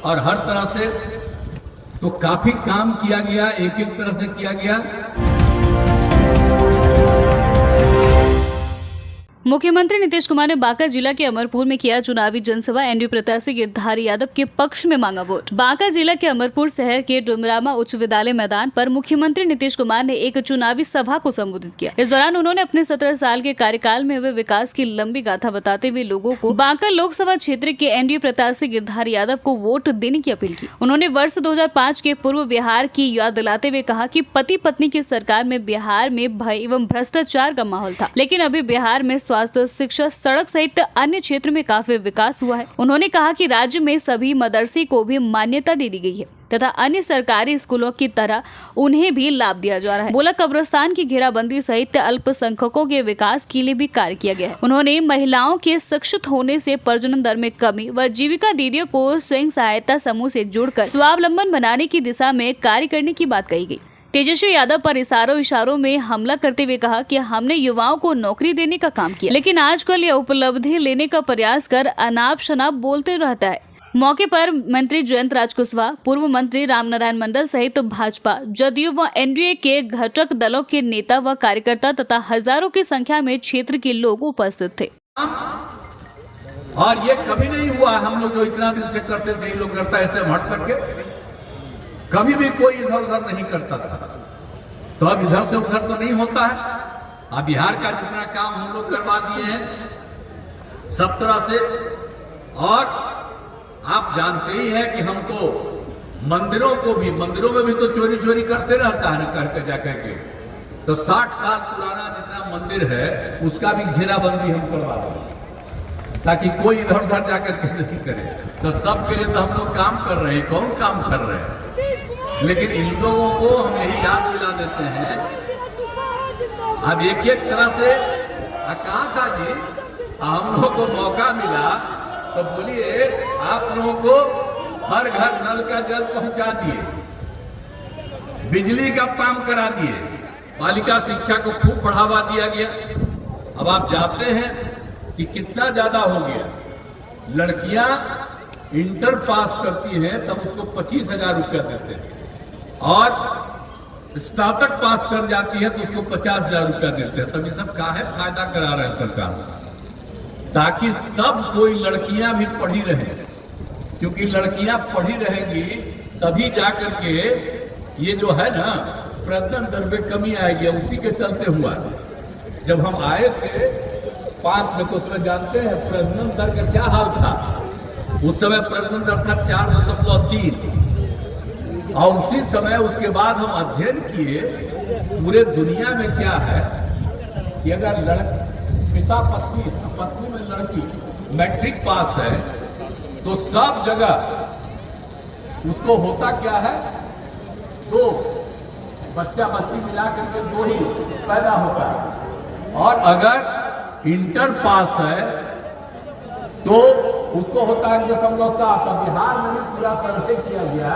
और हर तरह से तो काफी काम किया गया, एक एक तरह से किया गया। मुख्यमंत्री नीतीश कुमार ने बांका जिला के अमरपुर में किया चुनावी जनसभा। एनडीए प्रत्याशी गिरधारी यादव के पक्ष में मांगा वोट। बांका जिला के अमरपुर शहर के डुमरामा उच्च विद्यालय मैदान पर मुख्यमंत्री नीतीश कुमार ने एक चुनावी सभा को संबोधित किया। इस दौरान उन्होंने अपने 17 साल के कार्यकाल में हुए विकास की लंबी गाथा बताते हुए लोगों को बांका लोकसभा क्षेत्र के एनडीए प्रत्याशी गिरधारी यादव को वोट देने की अपील की। उन्होंने वर्ष 2005 के पूर्व बिहार की याद दिलाते हुए कहा कि पति पत्नी की सरकार में बिहार में भय एवं भ्रष्टाचार का माहौल था, लेकिन अभी बिहार में स्वास्थ्य, शिक्षा, सड़क सहित अन्य क्षेत्र में काफी विकास हुआ है। उन्होंने कहा कि राज्य में सभी मदरसे को भी मान्यता दे दी गई है तथा अन्य सरकारी स्कूलों की तरह उन्हें भी लाभ दिया जा रहा है। बोला कब्रिस्तान की घेराबंदी सहित अल्पसंख्यकों के विकास के लिए भी कार्य किया गया है। उन्होंने महिलाओं के शिक्षित होने से प्रजनन दर में कमी व जीविका दीदियों को स्वयं सहायता समूह से जोड़कर स्वावलंबन बनाने की दिशा में कार्य करने की बात कही गई। तेजस्वी यादव पर इशारों में हमला करते हुए कहा कि हमने युवाओं को नौकरी देने का काम किया, लेकिन आजकल यह उपलब्धि लेने का प्रयास कर अनाप शनाप बोलते रहता है। मौके पर मंत्री जयंत राज कुशवाहा, पूर्व मंत्री रामनारायण मंडल सहित भाजपा, जदयू व एनडीए के घटक दलों के नेता व कार्यकर्ता तथा हजारों की संख्या में क्षेत्र के लोग उपस्थित थे। और ये कभी नहीं हुआ, हम लोग जो इतना दिन से करते थे, लोग करता है ऐसे हट करके, कभी भी कोई इधर उधर नहीं करता था। तो अब इधर से उधर तो नहीं होता है। अब बिहार का जितना काम हम लोग करवा दिए हैं सब तरह से, और आप जानते ही हैं कि हमको मंदिरों में भी तो चोरी करते रहता है ना, करके जाकर के। तो 60 साल पुराना जितना मंदिर है उसका भी घेराबंदी हम करवा दें ताकि कोई इधर उधर जाकर के नहीं करे। तो सबके लिए तो हम लोग काम कर रहे हैं, कौन काम कर रहे हैं, लेकिन इन लोगों को हम यही याद दिला देते हैं। अब एक एक तरह से कहा था जी, हम लोगों को मौका मिला तो बोलिए आप लोगों को हर घर नल का जल पहुंचा दिए, बिजली का काम करा दिए, बालिका शिक्षा को खूब बढ़ावा दिया गया। अब आप जानते हैं कि कितना ज्यादा हो गया। लड़कियां इंटर पास करती हैं तब उसको 25,000 रुपया देते हैं, और स्नातक पास कर जाती है तो उसको 50,000 रुपया देते हैं। तब ये सब काहे फायदा करा रहे हैं सरकार, ताकि सब कोई लड़कियां भी पढ़ी रहे, क्योंकि लड़कियां पढ़ी रहेंगी तभी जाकर के ये जो है ना प्रजनन दर में कमी आएगी। उसी के चलते हुआ जब हम आए थे 5 में तो उसमें जानते हैं प्रजनन दर का क्या हाल था। उस समय प्रजनन दर था 4.3, और उसी समय उसके बाद हम अध्ययन किए पूरे दुनिया में क्या है कि अगर पिता पत्नी में लड़की मैट्रिक पास है तो सब जगह उसको होता क्या है, 2 बच्चा बच्ची मिला करके 2 ही पैदा होता है। और अगर इंटर पास है तो उसको होता है 1.7। बिहार में भी पूरा सर्वे किया गया,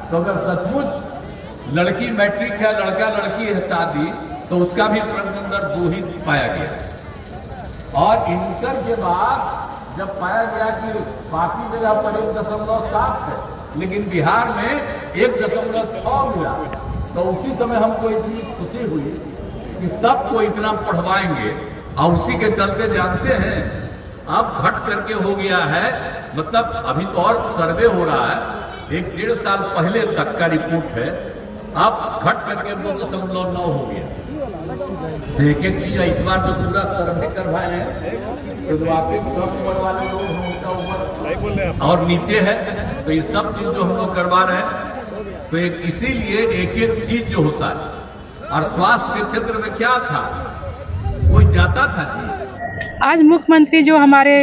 तो अगर सचमुच लड़की मैट्रिक है, लड़का लड़की है शादी, तो उसका भी प्रजनन दर 2 ही पाया गया। और इंटर के बाद जब पाया गया कि बाकी जगह पर 1.7 है, लेकिन बिहार में 1.6 मिला, तो उसी समय हमको इतनी खुशी हुई कि सबको इतना पढ़वाएंगे। और उसी के चलते जानते हैं अब घट करके हो गया है, मतलब अभी तो और सर्वे हो रहा है, 1-1.5 साल पहले तक का रिपोर्ट है, अब घट करके 2.9 हो गया। एक एक चीज इस बार तो पूरा सर्वे करवाए हैं, तो वाकई कम उम्र वाले लोग उनका उम्र और नीचे है, तो ये सब चीज जो हम लोग करवा रहे हैं, तो इसीलिए एक एक चीज जो होता है। और स्वास्थ्य के क्षेत्र में क्या था, कोई जाता था जी। आज मुख्यमंत्री जो हमारे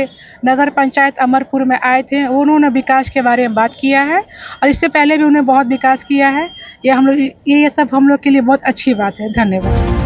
नगर पंचायत अमरपुर में आए थे, उन्होंने विकास के बारे में बात किया है, और इससे पहले भी उन्होंने बहुत विकास किया है। ये सब हम लोग के लिए बहुत अच्छी बात है। धन्यवाद।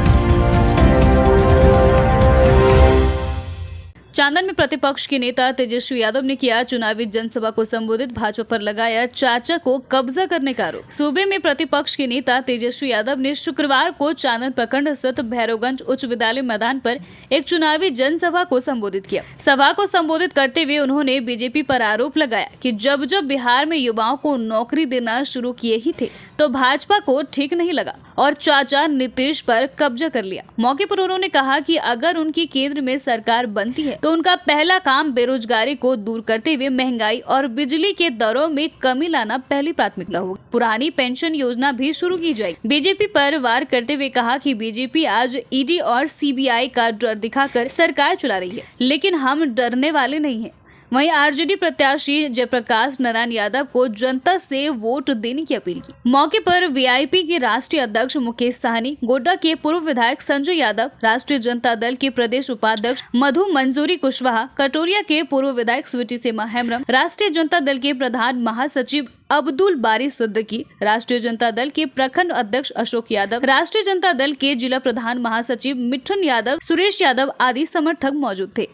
चांदन में प्रतिपक्ष के नेता तेजस्वी यादव ने किया चुनावी जनसभा को संबोधित, भाजपा पर लगाया चाचा को कब्जा करने का आरोप। सूबे में प्रतिपक्ष के नेता तेजस्वी यादव ने शुक्रवार को चांदन प्रखंड स्थित भैरवगंज उच्च विद्यालय मैदान पर एक चुनावी जनसभा को संबोधित किया। सभा को संबोधित करते हुए उन्होंने बीजेपी पर आरोप लगाया कि जब जब बिहार में युवाओं को नौकरी देना शुरू किए ही थे तो भाजपा को ठीक नहीं लगा और चाचा नीतीश पर कब्जा कर लिया। मौके पर उन्होंने कहा कि अगर उनकी केंद्र में सरकार बनती है तो उनका पहला काम बेरोजगारी को दूर करते हुए महंगाई और बिजली के दरों में कमी लाना पहली प्राथमिकता होगी। पुरानी पेंशन योजना भी शुरू की जाएगी। बीजेपी पर वार करते हुए कहा कि बीजेपी आज ईडी और सीबीआई का डर दिखाकर सरकार चला रही है, लेकिन हम डरने वाले नहीं हैं। वहीं आरजेडी प्रत्याशी जयप्रकाश नारायण यादव को जनता से वोट देने की अपील की। मौके पर वीआईपी के राष्ट्रीय अध्यक्ष मुकेश साहनी, गोड्डा के पूर्व विधायक संजय यादव, राष्ट्रीय जनता दल के प्रदेश उपाध्यक्ष मधु मंजूरी कुशवाहा, कटोरिया के पूर्व विधायक स्वीटी सेमा हेम्ब्रम, राष्ट्रीय जनता दल के प्रधान महासचिव अब्दुल बारी सिद्दीकी, राष्ट्रीय जनता दल के प्रखंड अध्यक्ष अशोक यादव, राष्ट्रीय जनता दल के जिला प्रधान महासचिव मिठुन यादव, सुरेश यादव आदि समर्थक मौजूद थे।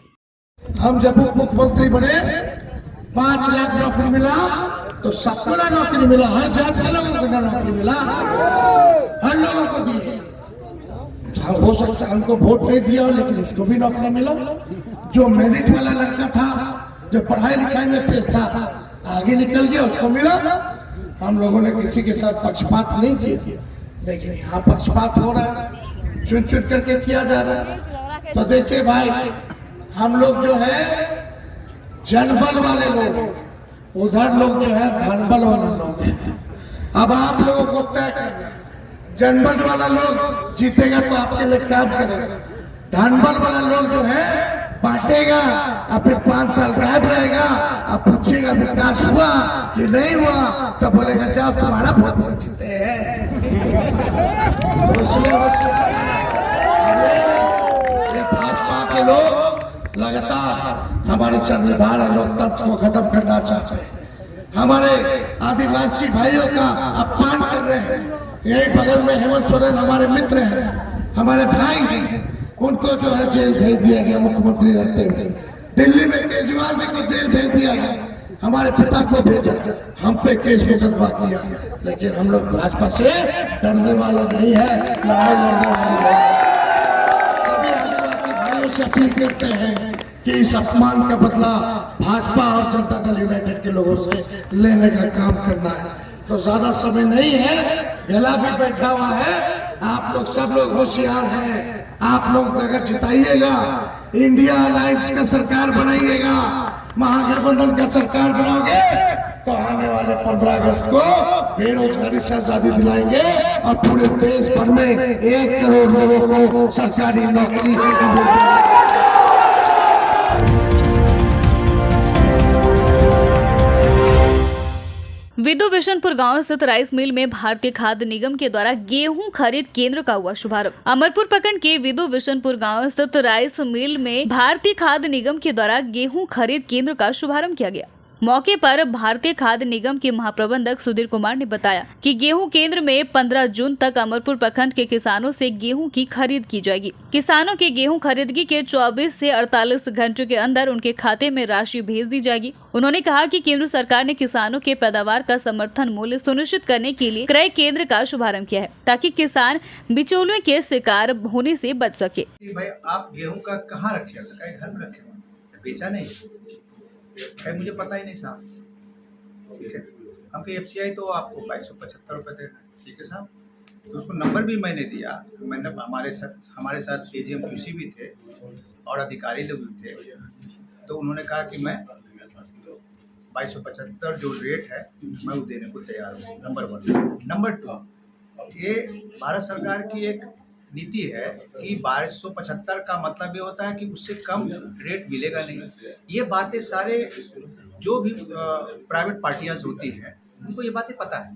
हम जब उप मुख्यमंत्री बने 5 लाख नौकरी मिला तो सबको ना नौकरी मिला, हर जात के लोगों को ना नौकरी मिला, हर लोगों को भी। हो सकता है हमको वोट नहीं दिया लेकिन उसको भी नौकरी मिला। जो मेरिट वाला लड़का था, जो पढ़ाई लिखाई में तेज था, आगे निकल गया, उसको मिला। हम लोगों ने किसी के साथ पक्षपात नहीं किया, लेकिन यहाँ पक्षपात हो रहा है, चुन चुन करके किया जा रहा है। तो देखिए भाई, हम लोग जो है जनबल वाले लोग, उधर लोग जो है धनबल वाले लोग हैं। अब आप लोगों को तय करना, जनबल वाला लोग जीतेगा तो आपके लिए काम करेगा, धनबल वाला लोग जो है बांटेगा और फिर 5 साल गायब रहेगा। अब पूछेगा विकास हुआ कि नहीं हुआ, तो बोलेगा जाओ तुम्हारा बहुत से जीते हैं। तो इसलिए भाजपा के लोग लगातार हमारे संविधान और लोकतंत्र को खत्म करना चाहते हैं, हमारे आदिवासी भाइयों का अपमान कर रहे हैं। यही बगल में हेमंत सोरेन हमारे मित्र हैं, हमारे भाई हैं, उनको जो है जेल भेज दिया गया मुख्यमंत्री रहते हुए। दिल्ली में केजरीवाल जी को जेल भेज दिया गया, हमारे पिता को भेजा, हम पे केस मुकदमा किया। लेकिन हम लोग भाजपा से डरने वाले नहीं है, लड़ाई लड़ने वाले नहीं। से अपील करते हैं कि इस अपमान का बदला भाजपा और जनता दल यूनाइटेड के लोगों से लेने का काम करना है। तो ज्यादा समय नहीं है, गला भी बैठा हुआ है, आप लोग सब लोग होशियार हैं। आप लोग अगर जिताइएगा, इंडिया अलायंस का सरकार बनाइएगा, महागठबंधन का सरकार बनाओगे तो आने वाले 15 अगस्त को बेरोजगारी से आजादी दिलाएंगे और पूरे देश भर में 1 करोड़ लोगों को सरकारी नौकरी विदु विशनपुर गांव स्थित राइस मिल में भारतीय खाद्य निगम के द्वारा गेहूं खरीद केंद्र का हुआ शुभारंभ। अमरपुर प्रखंड के विदु विशनपुर गांव स्थित राइस मिल में भारतीय खाद्य निगम के द्वारा गेहूं खरीद केंद्र का शुभारंभ किया गया। मौके पर भारतीय खाद्य निगम के महाप्रबंधक सुधीर कुमार ने बताया कि गेहूं केंद्र में 15 जून तक अमरपुर प्रखंड के किसानों से गेहूं की खरीद की जाएगी। किसानों के गेहूं खरीदगी के 24 से 48 घंटे के अंदर उनके खाते में राशि भेज दी जाएगी। उन्होंने कहा कि केंद्र सरकार ने किसानों के पैदावार का समर्थन मूल्य सुनिश्चित करने के लिए क्रय केंद्र का शुभारंभ किया है, ताकि किसान बिचौलियों के शिकार होने से बच सके। भाई आप गेहूं का कहाँ रखे हो? घर में रखे हो, बेचा नहीं है, मुझे पता ही नहीं साहब। ठीक है, हमको FCI तो आपको 2275 रुपये देना है। ठीक है साहब, तो उसको नंबर भी मैंने दिया। मैंने हमारे साथ AGM QC भी थे और अधिकारी लोग भी थे। तो उन्होंने कहा कि मैं 2275 जो रेट है मैं वो देने को तैयार हूँ। नंबर 1। नंबर 2, ये भारत सरकार की एक नीति है कि 2275 का मतलब ये होता है कि उससे कम रेट मिलेगा नहीं। ये बातें सारे जो भी प्राइवेट पार्टियां होती हैं उनको ये बातें पता है,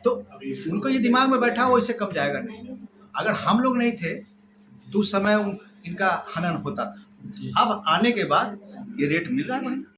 तो उनको ये दिमाग में बैठा वो इससे कम जाएगा नहीं। अगर हम लोग नहीं थे तो उस समय इनका हनन होता था। अब आने के बाद ये रेट मिल रहा है।